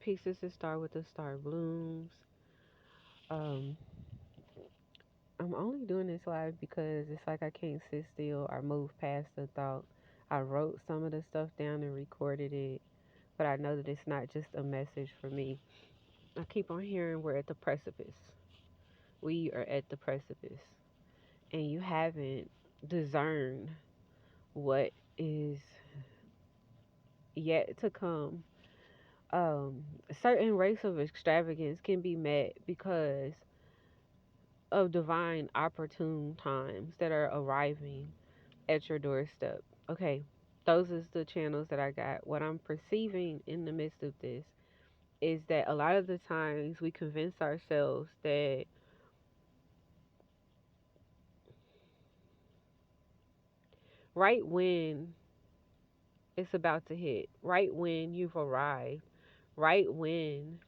pieces to start with the star blooms. Um, I'm only doing this live because it's like I can't sit still or move past the thought. I wrote some of the stuff down and recorded it, but I know that it's not just a message for me. I keep on hearing we're at the precipice. We are at the precipice. And you haven't discerned what is yet to come. A certain race of extravagance can be met because of divine opportune times that are arriving at your doorstep. Okay, those is the channels that I got. What I'm perceiving in the midst of this is that a lot of the times we convince ourselves that right when it's about to hit, right when you've arrived, right when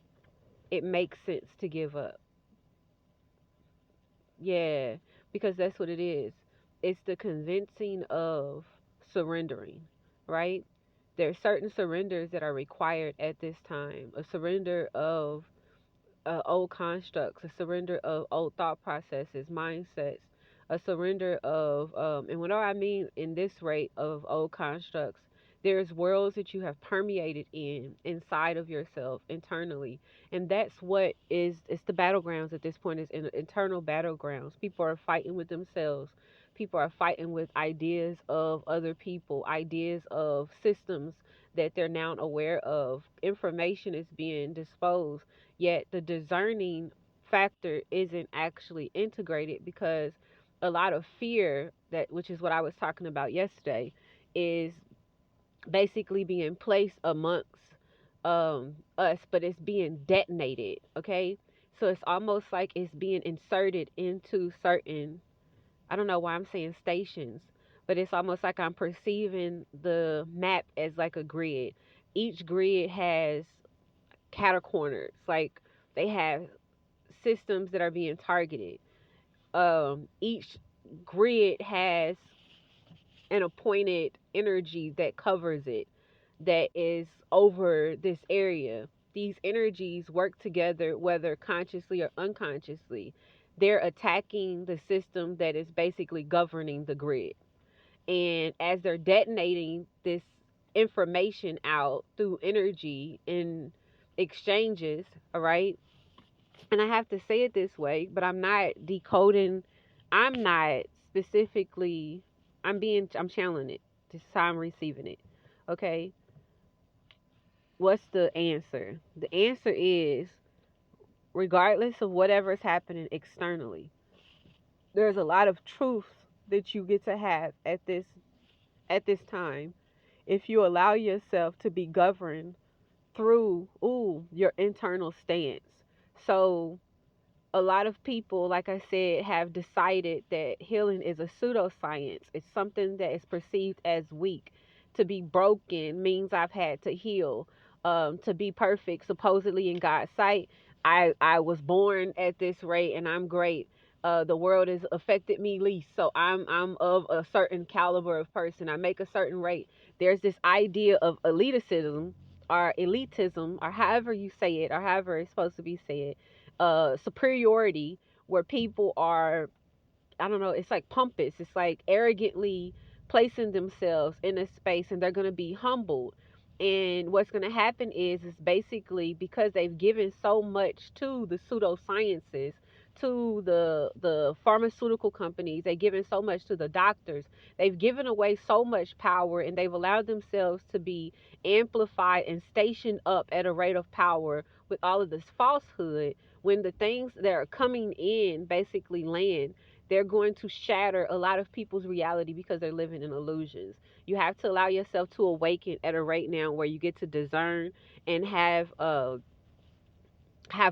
it makes sense to give up. Yeah, because that's what it is. It's the convincing of surrendering, right? There are certain surrenders that are required at this time. A surrender of old constructs, a surrender of old thought processes, mindsets, a surrender of, and what do I mean in this rate of old constructs? There's worlds that you have permeated inside of yourself internally, and that's what is. It's the battlegrounds at this point. Is in internal battlegrounds. People are fighting with themselves. People are fighting with ideas of other people, ideas of systems that they're now aware of. Information is being disposed, yet the discerning factor isn't actually integrated because a lot of fear, that which is what I was talking about yesterday, is basically being placed amongst us, but it's being detonated. Okay, so it's almost like it's being inserted into certain, I don't know why I'm saying stations, but it's almost like I'm perceiving the map as like a grid. Each grid has catacorners, like they have systems that are being targeted. Each grid has an appointed energy that covers it, that is over this area. These energies work together, whether consciously or unconsciously. They're attacking the system that is basically governing the grid. And as they're detonating this information out through energy and exchanges, all right, and I have to say it this way, but I'm not decoding. I'm not specifically. I'm channeling it. This is how I'm receiving it. Okay. What's the answer? The answer is, regardless of whatever's happening externally, there's a lot of truth that you get to have at this time if you allow yourself to be governed through your internal stance. So a lot of people, like I said, have decided that healing is a pseudoscience. It's something that is perceived as weak. To be broken means I've had to heal. To be perfect, supposedly in God's sight, I was born at this rate and I'm great. The world has affected me least, so I'm of a certain caliber of person. I make a certain rate. There's this idea of elitism, or however you say it, or however it's supposed to be said, superiority, where people are, I don't know, it's like pompous, it's like arrogantly placing themselves in a space, and they're going to be humbled. And what's going to happen is basically because they've given so much to the pseudosciences, to the pharmaceutical companies, they've given so much to the doctors, they've given away so much power, and they've allowed themselves to be amplified and stationed up at a rate of power with all of this falsehood. When the things that are coming in basically land, they're going to shatter a lot of people's reality because they're living in illusions. You have to allow yourself to awaken at a rate now where you get to discern and have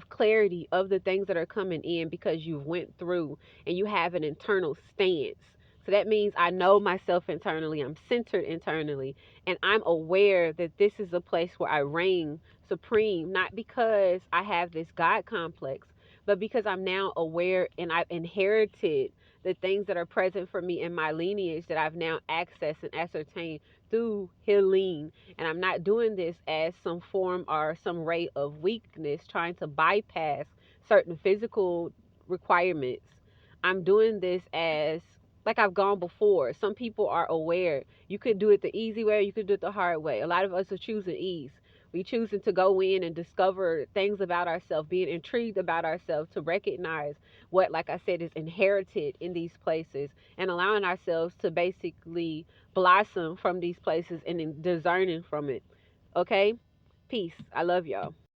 clarity of the things that are coming in because you've went through and you have an internal stance. So that means I know myself internally, I'm centered internally, and I'm aware that this is a place where I reign supreme, not because I have this God complex, but because I'm now aware and I've inherited the things that are present for me in my lineage that I've now accessed and ascertained through healing. And I'm not doing this as some form or some rate of weakness, trying to bypass certain physical requirements. I'm doing this as like I've gone before. Some people are aware. You could do it the easy way, or you could do it the hard way. A lot of us are choosing ease. We choosing to go in and discover things about ourselves, being intrigued about ourselves, to recognize what, like I said, is inherited in these places, and allowing ourselves to basically blossom from these places and in discerning from it. Okay? Peace. I love y'all.